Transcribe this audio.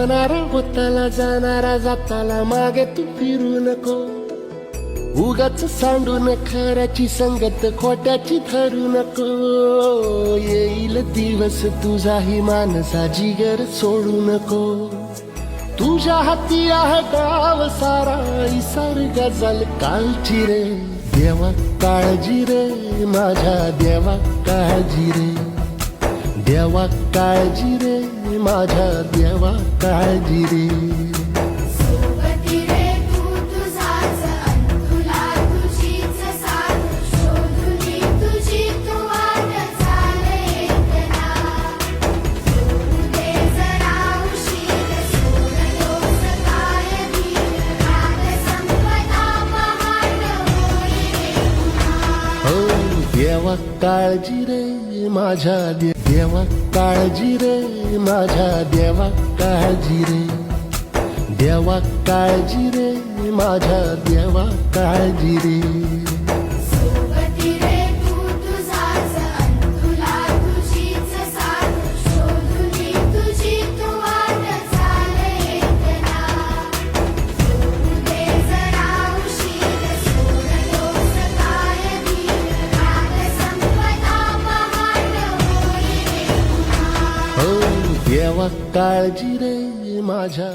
होणारा होताला जाणारा जाताला मागे तू फिरू नको. उगाच सांडून खऱ्याची संगत खोट्याची धरू नको. येईल दिवस तुझाही मानसा जिगर सोडू नको. तुझ्या हाती आहे गाव सारा इसार गजल कालची रे. देवा काळजी रे माझ्या देवा काळजी रे. देवा काळजी रे माझ्या देवा काळजी रे. सोबती रे तू तुझाच अन तुला तुझीच साथ. शोधुनी तुझी तू वाट चाल एकला. सोडू दे जरा उशीर सोड दोष काय धीर. रात संपता पहाट होई रे पुन्हा. हो देवा काळजी रे माझ्या देवा काळजी रे माझ्या देवा काळजी रे. देवा काळजी रे माझ्या देवा काळजी रे. सोबती रे तू तुझाच अन तुला तुझीच साथ. शोधुनी तुझी तू वाट चाल एकला. सोडू दे जरा उशीर सोड दोष काय धीर. रात संपता पहाट होई रे पुन्हा. हो देवा काळजी रे माझ्या